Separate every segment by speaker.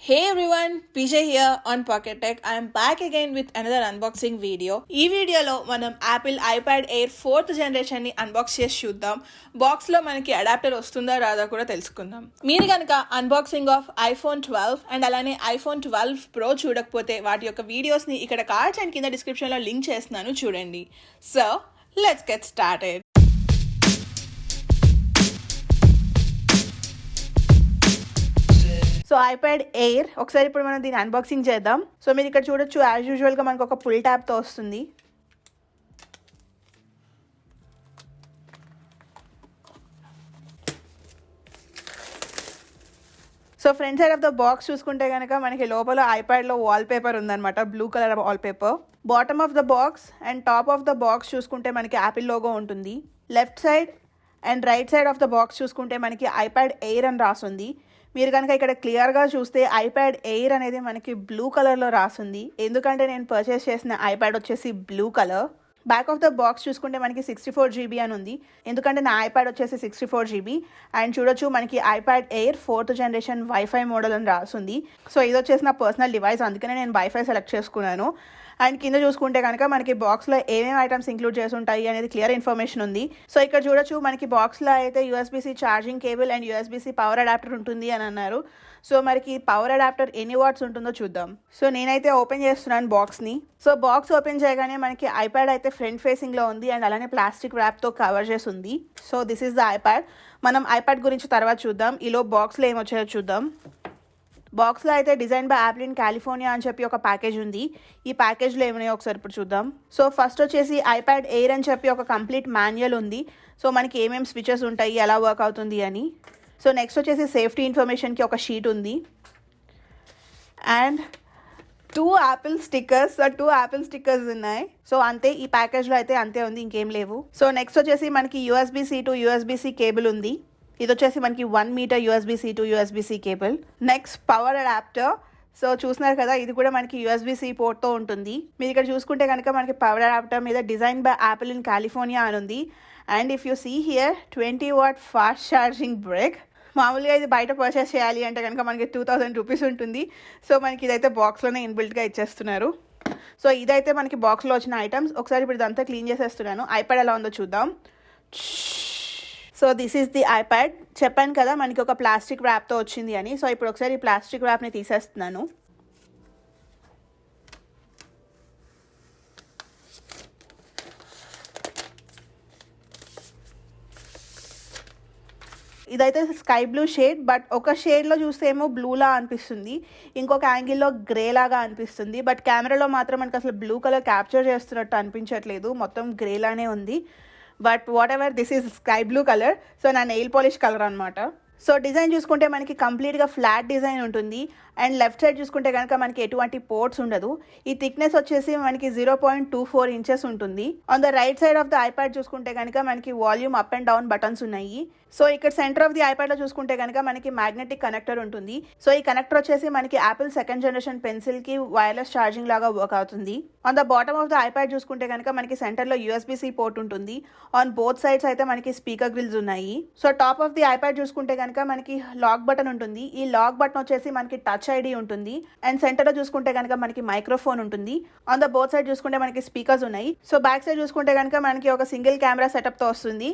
Speaker 1: Hey everyone, PJ here on Pocket Tech. I am back again with another unboxing video. ఈ వీడియోలో మనం Apple iPad air 4th generation ని unbox చేసి చూద్దాం. Box లో మనకి అడాప్టర్ వస్తుందా రాదా కూడా తెలుసుకుందాం. మీరు కనుక అన్బాక్సింగ్ ఆఫ్ ఐఫోన్ 12 అండ్ అలానే ఐఫోన్ 12 Pro చూడకపోతే వాటి యొక్క వీడియోస్ ని ఇక్కడ కార్డ్స్ అండ్ కింద డిస్క్రిప్షన్ లో లింక్ చేస్తున్నాను చూడండి. So let's get started. So iPad air ఒకసారి ఇప్పుడు మనం దీన్ని అన్బాక్సింగ్ చేద్దాం. సో మీరు ఇక్కడ చూడొచ్చు, యాజ్ యూజువల్గా మనకు ఒక పుల్ ట్యాప్తో వస్తుంది. So front side of the box చూసుకుంటే కనుక మనకి లోపల ఐప్యాడ్లో వాల్ పేపర్ ఉందన్నమాట, blue colour wall paper. Bottom of the box and top of the box చూసుకుంటే మనకి యాపిల్ లోగో ఉంటుంది. Left side and right side of the box చూసుకుంటే మనకి ఐప్యాడ్ ఎయిర్ అని రాస్తుంది. మీరు కనుక ఇక్కడ క్లియర్గా చూస్తే ఐప్యాడ్ ఎయిర్ అనేది మనకి బ్లూ కలర్లో రాస్తుంది, ఎందుకంటే నేను పర్చేస్ చేసిన ఐప్యాడ్ వచ్చేసి blue colour. Back of the box చూసుకుంటే మనకి 64 GB అని ఉంది, ఎందుకంటే నా ఐప్యాడ్ వచ్చేసి 64 GB. అండ్ చూడొచ్చు మనకి iPad air 4th generation wifi model అని రాస్తుంది. సో ఇది వచ్చేసి నా పర్సనల్ డివైస్, అందుకనే నేను వైఫై సెలెక్ట్ చేసుకున్నాను. అండ్ కింద చూసుకుంటే కనుక మనకి బాక్స్లో ఏమేమి ఐటమ్స్ ఇంక్లూడ్ చేసి ఉంటాయి అనేది క్లియర్ ఇన్ఫర్మేషన్ ఉంది. సో ఇక్కడ చూడొచ్చు మనకి బాక్స్లో అయితే USB-C charging cable and USB-C power adapter ఉంటుంది అని అన్నారు. సో మనకి పవర్ అడాప్టర్ ఎన్ని వాట్స్ ఉంటుందో చూద్దాం. సో నేనైతే ఓపెన్ చేస్తున్నాను బాక్స్ని. సో బాక్స్ ఓపెన్ చేయగానే మనకి ఐప్యాడ్ అయితే ఫ్రంట్ ఫేసింగ్లో ఉంది అండ్ అలానే ప్లాస్టిక్ ర్యాప్తో కవర్ చేసి ఉంది. So this is the iPad. మనం ఐప్యాడ్ గురించి తర్వాత చూద్దాం, ఈలో బాక్స్లో ఏమొచ్చాయో చూద్దాం. బాక్స్లో అయితే design by Apple in California అని చెప్పి ఒక ప్యాకేజ్ ఉంది. ఈ ప్యాకేజ్లో ఏమైనాయో ఒకసారి ఇప్పుడు చూద్దాం. సో ఫస్ట్ వచ్చేసి ఐప్యాడ్ ఎయిర్ అని చెప్పి ఒక కంప్లీట్ మాన్యువల్ ఉంది. సో మనకి ఏమేమి స్విచెస్ ఉంటాయి, ఎలా వర్క్ అవుతుంది అని. సో నెక్స్ట్ వచ్చేసి సేఫ్టీ ఇన్ఫర్మేషన్కి ఒక షీట్ ఉంది అండ్ టూ యాపిల్ స్టిక్కర్స్ ఉన్నాయి. సో అంతే, ఈ ప్యాకేజ్లో అయితే అంతే ఉంది, ఇంకేం లేవు. సో నెక్స్ట్ వచ్చేసి మనకి USB-C to USB-C కేబుల్ ఉంది. ఇది వచ్చేసి మనకి 1 metre USB-C to USB-C cable. Next power adapter. So చూస్తున్నారు కదా, ఇది కూడా మనకి USB-C పోర్ట్తో ఉంటుంది. మీరు ఇక్కడ చూసుకుంటే కనుక మనకి పవర్ అడాప్టర్ మీద designed by Apple in California అని ఉంది. And if you see here 20 watt fast charging brick. మామూలుగా ఇది బయట పర్చేస్ చేయాలి అంటే కనుక మనకి 2000 రూపీస్ ఉంటుంది. సో మనకి ఇదైతే బాక్స్లోనే ఇన్బిల్ట్గా ఇచ్చేస్తున్నారు. సో ఇదైతే మనకి బాక్స్లో వచ్చిన ఐటమ్స్. ఒకసారి ఇప్పుడు ఇదంతా క్లీన్ చేసేస్తున్నాను. ఐప్యాడ్ ఎలా ఉందో చూద్దాం. So this is the iPad. చెప్పాను కదా మనకి ఒక ప్లాస్టిక్ ర్యాప్తో వచ్చింది అని. సో ఇప్పుడు ఒకసారి ఈ ప్లాస్టిక్ ర్యాప్ని తీసేస్తున్నాను. ఇదైతే స్కై బ్లూ షేడ్, బట్ ఒక షేడ్లో చూస్తే ఏమో బ్లూలా అనిపిస్తుంది, ఇంకొక యాంగిల్లో గ్రే లాగా అనిపిస్తుంది. బట్ కెమెరాలో మాత్రం మనకి అసలు బ్లూ కలర్ క్యాప్చర్ చేస్తున్నట్టు అనిపించట్లేదు, మొత్తం గ్రేలానే ఉంది. But what ever, this is sky blue colour. So నా నెయిల్ పాలిష్ కలర్ అనమాట. సో డిజైన్ చూసుకుంటే మనకి కంప్లీట్గా ఫ్లాట్ డిజైన్ ఉంటుంది. అండ్ లెఫ్ట్ సైడ్ చూసుకుంటే కనుక మనకి ఎటువంటి పోర్ట్స్ ఉండదు. ఈ థిక్నెస్ వచ్చేసి మనకి 0.24 ఇంచెస్ ఉంటుంది. On the right side of the iPad చూసుకుంటే కనుక మనకి volume up and down buttons ఉన్నాయి. సో ఇక్కడ సెంటర్ ఆఫ్ ది ఐప్యాడ్లో చూసుకుంటే కనుక మనకి మ్యాగ్నెటిక్ కనెక్టర్ ఉంటుంది. సో ఈ కనెక్టర్ వచ్చేసి మనకి యాపిల్ 2nd జనరేషన్ పెన్సిల్కి వైర్లెస్ ఛార్జింగ్ లాగా వర్క్ అవుతుంది. On the bottom of the iPad చూసుకుంటే కనుక మనకి సెంటర్లో USB-C పోర్ట్ ఉంటుంది. ఆన్ బోత్ సైడ్స్ అయితే మనకి స్పీకర్ గ్రిల్స్ ఉన్నాయి. So top of the iPad చూసుకుంటే కనుక మనకి లాక్ బటన్ ఉంటుంది. ఈ లాక్ బటన్ వచ్చేసి మనకి టచ్ ID ఉంటుంది. అండ్ సెంటర్ లో చూసుకుంటే కనుక మనకి మైక్రోఫోన్ ఉంటుంది. ఆన్ ద బోత్ సైడ్ చూసుకుంటే మనకి స్పీకర్స్ ఉన్నాయి. సో బ్యాక్ సైడ్ చూసుకుంటే కనుక మనకి ఒక సింగిల్ కెమెరా సెటప్ తో వస్తుంది.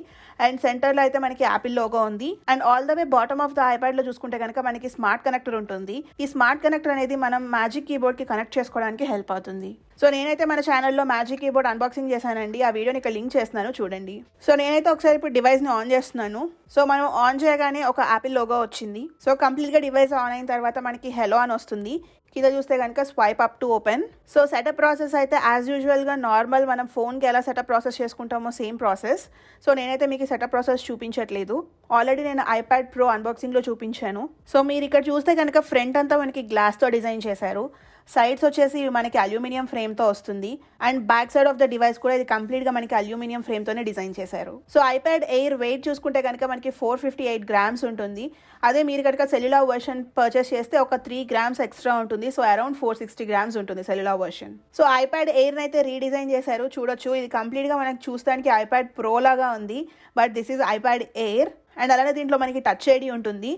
Speaker 1: అండ్ సెంటర్ లో అయితే మనకి యాపిల్ లోగో ఉంది. And all the way bottom of the iPad లో చూసుకుంటే కనుక మనకి స్మార్ట్ కనెక్టర్ ఉంటుంది. ఈ స్మార్ట్ కనెక్టర్ అనేది మనం మ్యాజిక్ కీబోర్డ్ కి కనెక్ట్ చేసుకోవడానికి హెల్ప్ అవుతుంది. సో నేనైతే మన ఛానల్లో మ్యాజిక్ కీబోర్డ్ అన్బాక్సింగ్ చేశానండి, ఆ వీడియోని ఇక్కడ లింక్ చేస్తున్నాను చూడండి. సో నేనైతే ఒకసారి ఇప్పుడు డివైస్ని ఆన్ చేస్తున్నాను. సో మనం ఆన్ చేయగానే ఒక యాపిల్ లోగో వచ్చింది. సో కంప్లీట్గా డివైస్ ఆన్ అయిన తర్వాత మనకి హెలో అని వస్తుంది. కింద చూస్తే కనుక swipe up to open. So setup process అయితే యాజ్ యూజువల్గా నార్మల్ మనం ఫోన్కి ఎలా సెటప్ ప్రాసెస్ చేసుకుంటామో సేమ్ ప్రాసెస్. సో నేనైతే మీకు సెటప్ ప్రాసెస్ చూపించట్లేదు, ఆల్రెడీ నేను ఐప్యాడ్ ప్రో అన్బాక్సింగ్లో చూపించాను. సో మీరు ఇక్కడ చూస్తే కనుక ఫ్రంట్ అంతా మనకి గ్లాస్తో డిజైన్ చేశారు. సైడ్స్ వచ్చేసి మనకి అల్యూమినియం ఫ్రేమ్తో వస్తుంది. And back side of the device కూడా ఇది కంప్లీట్గా మనకి అల్యూమినియం ఫ్రేమ్తోనే డిజైన్ చేశారు. సో ఐప్యాడ్ ఎయిర్ వెయిట్ చూసుకుంటే కనుక మనకి 458 grams ఉంటుంది. అదే మీరు కనుక సెల్యులార్ వర్షన్ పర్చేస్ చేస్తే ఒక 3 grams ఎక్స్ట్రా ఉంటుంది. సో అరౌండ్ 460 grams ఉంటుంది సెల్యులార్ వర్షన్. సో ఐప్యాడ్ ఎయిర్ని అయితే రీడిజైన్ చేశారు. చూడొచ్చు, ఇది కంప్లీట్గా మనకి చూస్తానికి ఐప్యాడ్ ప్రో లాగా ఉంది, but this is iPad air. And అలానే దీంట్లో మనకి టచ్ ఐడి ఉంటుంది.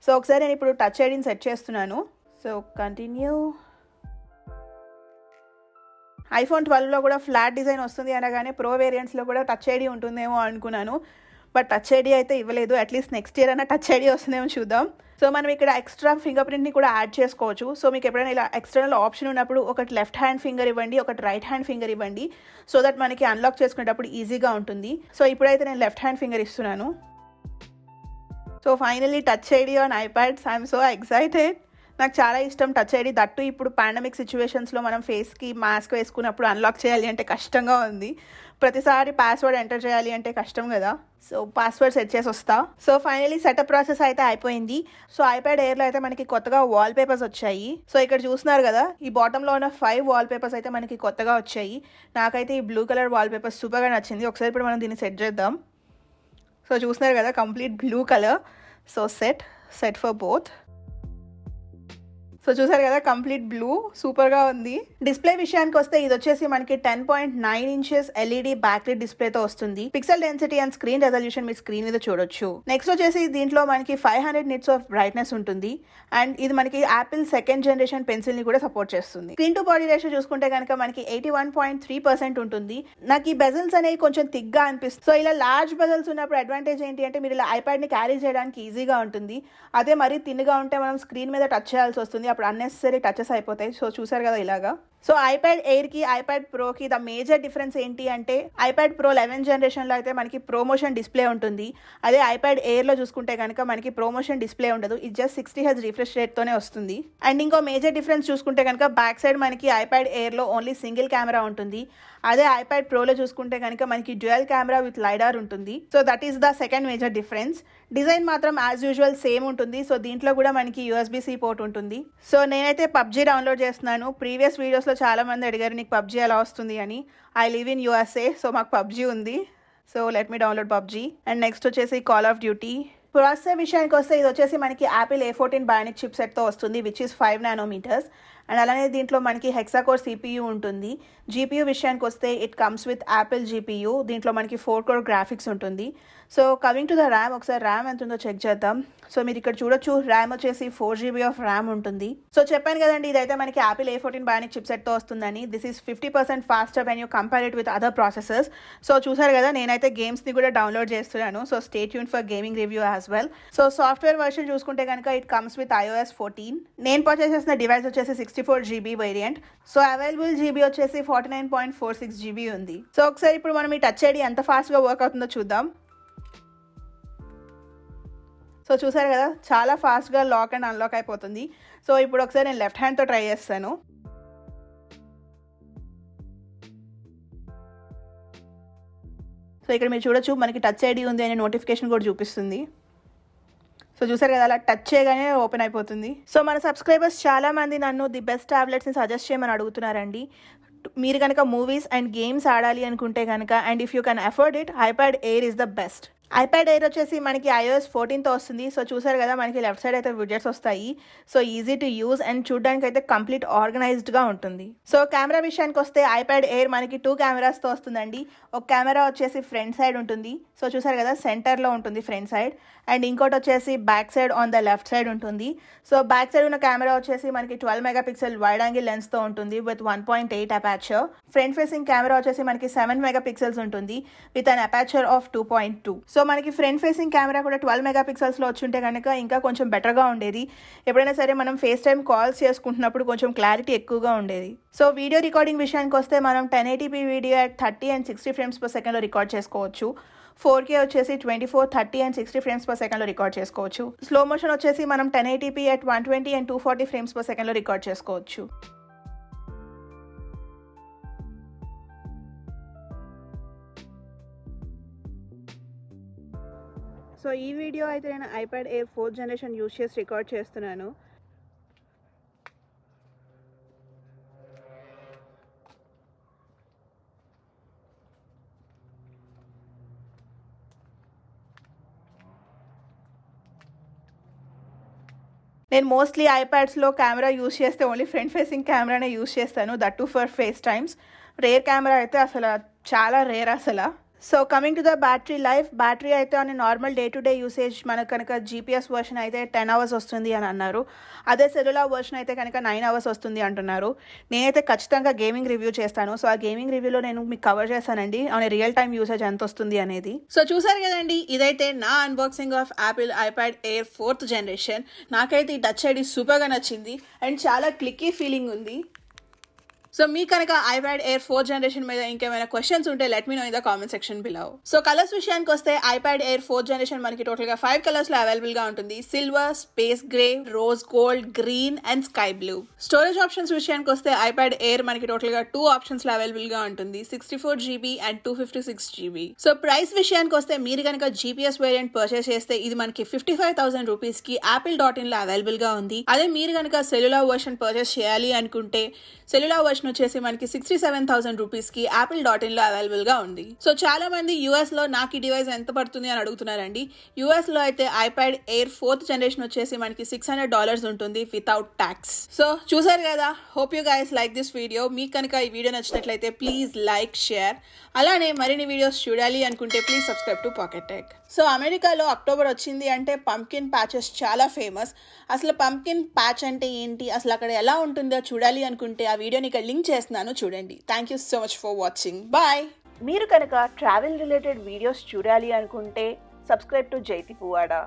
Speaker 1: సో ఒకసారి నేను ఇప్పుడు టచ్ ఐడిని సెట్ చేస్తున్నాను. So continue. ఐఫోన్ 12లో కూడా ఫ్లాట్ డిజైన్ వస్తుంది అనగానే ప్రో వేరియంట్స్లో కూడా టచ్ ఐడి ఉంటుందేమో అనుకున్నాను, బట్ టచ్ ఐడి అయితే ఇవ్వలేదు. అట్లీస్ట్ నెక్స్ట్ ఇయర్ అయినా టచ్ ఐడి వస్తుందేమో చూద్దాం. సో మనం ఇక్కడ ఎక్స్ట్రా ఫింగర్ ప్రింట్ని కూడా యాడ్ చేసుకోవచ్చు. సో మీకు ఎప్పుడైనా ఇలా ఎక్స్టర్నల్ ఆప్షన్ ఉన్నప్పుడు ఒకటి లెఫ్ట్ హ్యాండ్ ఫింగర్ ఇవ్వండి, ఒకటి రైట్ హ్యాండ్ ఫింగర్ ఇవ్వండి, సో దట్ మనకి అన్లాక్ చేసుకునేటప్పుడు ఈజీగా ఉంటుంది. సో ఇప్పుడైతే నేను లెఫ్ట్ హ్యాండ్ ఫింగర్ ఇస్తున్నాను. So finally touch ID on iPads. I'm so excited. నాకు చాలా ఇష్టం టచ్ ఐడి. దట్టు ఇప్పుడు పాండమిక్ సిచ్యువేషన్స్లో మనం ఫేస్కి మాస్క్ వేసుకున్నప్పుడు అన్లాక్ చేయాలి అంటే కష్టంగా ఉంది. ప్రతిసారి పాస్వర్డ్ ఎంటర్ చేయాలి అంటే కష్టం కదా. సో పాస్వర్డ్ సెట్ చేసి వస్తా. సో ఫైనలీ సెటప్ ప్రాసెస్ అయితే అయిపోయింది. సో ఐప్యాడ్ ఎయిర్లో అయితే మనకి కొత్తగా వాల్ పేపర్స్ వచ్చాయి. సో ఇక్కడ చూస్తున్నారు కదా, ఈ బాటంలో ఉన్న 5 వాల్ పేపర్స్ అయితే మనకి కొత్తగా వచ్చాయి. నాకైతే ఈ బ్లూ కలర్ వాల్ పేపర్ సూపర్గా నచ్చింది. ఒకసారి ఇప్పుడు మనం దీన్ని సెట్ చేద్దాం. సో చూస్తున్నారు కదా, complete blue colour. So set for both. So చూసారు కదా, కంప్లీట్ బ్లూ, సూపర్గా ఉంది. డిస్ప్లే విషయానికి వస్తే ఇది వచ్చేసి మనకి 10.9 ఇంచెస్ ఎల్ఈడి బ్యాక్లైట్ డిస్ప్లేతో వస్తుంది. Pixel density and screen resolution me screen మీద చూడొచ్చు. నెక్స్ట్ వచ్చేసి దీంట్లో మనకి 500 నిట్స్ ఆఫ్ బ్రైట్నెస్ ఉంటుంది. అండ్ ఇది మనకి యాపిల్ 2nd జనరేషన్ పెన్సిల్ ని కూడా సపోర్ట్ చేస్తుంది. స్క్రీన్ టు బాడీ రేషియో చూసుకుంటే కనుక మనకి 81.3% ఉంటుంది. నాకు ఈ బెజల్స్ అనేవి కొంచెం థిక్గా అనిపిస్తుంది. సో ఇలా లార్జ్ బెజల్స్ ఉన్నప్పుడు అడ్వాంటేజ్ ఏంటి అంటే మీరు ఇలా ఐప్యాడ్ ని క్యారీ చేయడానికి ఈజీగా ఉంటుంది. అదే మరీ తిన్నుగా ఉంటే మనం స్క్రీన్ మీద టచ్ చేయాల్సి వస్తుంది, అప్పుడు అన్నెసరీ టచెస్ అయిపోతాయి. సో చూసారు కదా ఇలాగా. సో ఐప్యాడ్ ఎయిర్కి ఐప్యాడ్ ప్రోకి ద మేజర్ డిఫరెన్స్ ఏంటి అంటే ఐప్యాడ్ ప్రో 11 జనరేషన్లో అయితే మనకి ప్రోమోషన్ డిస్ప్లే ఉంటుంది. అదే ఐప్యాడ్ ఎయిర్లో చూసుకుంటే కనుక మనకి ప్రోమోషన్ డిస్ప్లే ఉండదు. ఇది జస్ట్ 60 Hz రిఫ్రెష్ రేట్తోనే వస్తుంది. అండ్ ఇంకో మేజర్ డిఫరెన్స్ చూసుకుంటే కనుక బ్యాక్ సైడ్ మనకి ఐప్యాడ్ ఎయిర్లో ఓన్లీ సింగిల్ కెమెరా ఉంటుంది. అదే ఐప్యాడ్ ప్రోలో చూసుకుంటే కనుక మనకి డ్యూయల్ కెమెరా విత్ లైడార్ ఉంటుంది. So that is the second major difference. Design మాత్రం యాజ్ యూజువల్ సేమ్ ఉంటుంది. సో దీంట్లో కూడా మనకి USB-C పోర్ట్ ఉంటుంది. సో నేనైతే పబ్జీ డౌన్లోడ్ చేస్తున్నాను. ప్రీవియస్ వీడియోస్లో చాలా మంది అడిగారు నీకు పబ్జీ ఎలా వస్తుంది అని. I live in USA, so మాకు పబ్జీ ఉంది. So let me download PUBG. And next వచ్చేసి కాల్ ఆఫ్ డ్యూటీ. ప్రాసెసర్ విషయానికి వస్తే ఇది వచ్చేసి మనకి యాపిల్ A14 బయోనిక్ చిప్ సెట్తో వస్తుంది, విచ్ ఇస్ 5 nanometers. అండ్ అలానే దీంట్లో మనకి హెక్సాకోర్ CPU ఉంటుంది. GPU విషయానికి వస్తే it comes with Apple GPU. దీంట్లో మనకి 4 core గ్రాఫిక్స్ ఉంటుంది. So coming to the RAM, ఒకసారి ర్యామ్ ఎంత ఉందో చెక్ చేద్దాం. సో మీరు ఇక్కడ చూడొచ్చు, ర్యామ్ వచ్చేసి 4 GB ఆఫ్ ర్యామ్ ఉంటుంది. సో చెప్పాను కదండి, ఇదైతే మనకి యాపిల్ A14 బయోనిక్ చిప్ సెట్తో వస్తుందని. This is 50% faster when you compare it with other processors. So చూసారు కదా, నేనైతే గేమ్స్ని కూడా డౌన్లోడ్ చేస్తున్నాను. So stay tuned for gaming review as well. So software version చూసుకుంటే కనుక ఇట్ కమ్స్ విత్ iOS 14. నేను పర్చేస్ చేసిన డివైస్ వచ్చేసి 64 GB variant. So available GB వచ్చేసి 49.46 GB ఉంది. సో ఒకసారి ఇప్పుడు మనం ఈ టచ్ ఐడి ఎంత ఫాస్ట్గా వర్క్ అవుతుందో చూద్దాం. సో చూసారు కదా, చాలా ఫాస్ట్గా లాక్ అండ్ అన్లాక్ అయిపోతుంది. సో ఇప్పుడు ఒకసారి నేను లెఫ్ట్ హ్యాండ్తో ట్రై చేస్తాను. సో ఇక్కడ మీరు చూడొచ్చు, మనకి టచ్ ఐడి ఉంది అనే నోటిఫికేషన్ కూడా చూపిస్తుంది. సో చూసారు కదా, అలా టచ్ చేయగానే ఓపెన్ అయిపోతుంది. సో మన సబ్స్క్రైబర్స్ చాలా మంది నన్ను ది బెస్ట్ టాబ్లెట్స్ని సజెస్ట్ చేయమని అడుగుతున్నారండి. మీరు కనుక మూవీస్ అండ్ గేమ్స్ ఆడాలి అనుకుంటే కనుక, and if you can afford it, iPad air is the best. IPad air వచ్చేసి మనకి iOS 14తో వస్తుంది. సో చూసారు కదా, మనకి లెఫ్ట్ సైడ్ అయితే విడ్జెట్స్ వస్తాయి. So easy to use and చూడడానికి అయితే కంప్లీట్ ఆర్గనైజ్డ్గా ఉంటుంది. సో కెమెరా విషయానికి వస్తే ఐప్యాడ్ ఎయిర్ మనకి 2 కెమెరాస్తో వస్తుందండి. ఒక కెమెరా వచ్చేసి ఫ్రంట్ సైడ్ ఉంటుంది. సో చూసారు కదా, సెంటర్లో ఉంటుంది ఫ్రంట్ సైడ్. అండ్ ఇంకోటి వచ్చేసి back side on the left side ఉంటుంది. సో బ్యాక్ సైడ్ ఉన్న కెమెరా వచ్చేసి మనకి 12 మెగాపిక్సెల్ వైడ్ యాంగిల్ లెన్స్తో ఉంటుంది with 1.8 aperture. Front facing camera వచ్చేసి మనకి 7 మెగాపిక్సెల్స్ ఉంటుంది with an aperture of 2.2. So మనకి ఫ్రంట్ ఫేసింగ్ కెమెరా కూడా 12 మెగాపిక్సెల్స్లో వచ్చుంటే కనుక ఇంకా కొంచెం బెటర్గా ఉండేది. ఎప్పుడైనా సరే మనం ఫేస్ టైం కాల్స్ చేసుకుంటున్నప్పుడు కొంచెం క్లారిటీ ఎక్కువగా ఉండేది. సో వీడియో రికార్డింగ్ విషయానికి వస్తే మనం 1080p video at 30 and 60 frames per second record చేసుకోవచ్చు. 4K వచ్చేసి 24, 30 and 60 frames per second record చేసుకోవచ్చు. స్లో మోషన్ వచ్చేసి మనం 1080p at 120 and 240 frames per second record చేసుకోవచ్చు. సో ఈ వీడియో అయితే నేను iPad air 4th generation use చేసి రికార్డ్ చేస్తున్నాను. నేను మోస్ట్లీ ఐప్యాడ్స్లో కెమెరా యూజ్ చేస్తే ఓన్లీ ఫ్రంట్ ఫేసింగ్ కెమెరానే యూజ్ చేస్తాను, that too for face times. Rear camera అయితే అసలు చాలా రేర్ అసలు. So coming to the battery life, battery అయితే on normal day to day usage మనకు కనుక జీపీఎస్ వర్షన్ అయితే 10 అవర్స్ వస్తుంది అని అన్నారు. అదే సెల్యులార్ వర్షన్ అయితే కనుక 9 అవర్స్ వస్తుంది అంటున్నారు. నేనైతే ఖచ్చితంగా గేమింగ్ రివ్యూ చేస్తాను. సో ఆ గేమింగ్ రివ్యూలో నేను మీకు కవర్ చేస్తానండి ఆన్ రియల్ టైమ్ యూసేజ్ ఎంత వస్తుంది అనేది. సో చూసారు కదండి, ఇదైతే నా unboxing of Apple iPad air 4th generation. నాకైతే ఈ టచ్ ఐడి సూపర్గా నచ్చింది అండ్ చాలా క్లిక్కీ ఫీలింగ్ ఉంది. సో మీ కనుక ఐప్యాడ్ ఎయిర్ 4th జనరేషన్ మీద ఇంకేమైనా క్వశ్చన్స్ ఉంటే let me know in the comment section below. So colours విషయానికి వస్తే ఐప్యాడ్ ఎయిర్ 4th జనరేషన్ మనకి టోటల్ గా 5 కలర్స్ లో అవైలబుల్ గా ఉంటుంది. Silver, space grey, rose gold, green and sky blue. Storage options విషయానికి వస్తే ఐప్యాడ్ ఎయిర్ మనకి టోటల్ గా 2 ఆప్షన్స్ లో అవైలబుల్ గా ఉంటుంది, 64 GB and 256 GB. So price విషయానికి వస్తే మీరు కనుక జీపీఎస్ వేరియంట్ పర్చేస్ చేస్తే ఇది మనకి 55,000 రూపీస్ కి apple.in లో అవైలబుల్ గా ఉంది. అదే మీరు కనుక సెల్యులార్ వర్షన్ పర్చేస్ చేయాలి అనుకుంటే సెల్యులార్ వర్షన్ వచ్చేసి మనకి 67,000 రూపీస్ కి apple.in లో అవైలబుల్ గా ఉంది. సో చాలా మంది యూఎస్ లో నాకు ఈ డివైస్ ఎంత పడుతుంది అని అడుగుతున్నారండి. యూఎస్ లో అయితే ఐప్యాడ్ ఎయిర్ 4th జనరేషన్ వచ్చేసి మనకి $600 ఉంటుంది వితౌట్ ట్యాక్స్. సో చూసారు కదా, hope you guys like this video. మీకు కనుక ఈ వీడియో నచ్చినట్లయితే ప్లీజ్ లైక్, షేర్. అలానే మరిన్ని వీడియోస్ చూడాలి అనుకుంటే please subscribe to pocket tech. So అమెరికాలో అక్టోబర్ వచ్చింది అంటే పంప్కిన్ ప్యాచెస్ చాలా ఫేమస్. అసలు పంప్కిన్ ప్యాచ్ అంటే ఏంటి, అసలు అక్కడ ఎలా ఉంటుందో చూడాలి అనుకుంటే ఆ వీడియోని ఇక్కడ లింక్ చేస్తున్నాను, చూడండి. Thank you so much for watching. Bye. మీరు కనుక ట్రావెల్ రిలేటెడ్ వీడియోస్ చూడాలి అనుకుంటే సబ్స్క్రైబ్ టు జైతి పువాడా.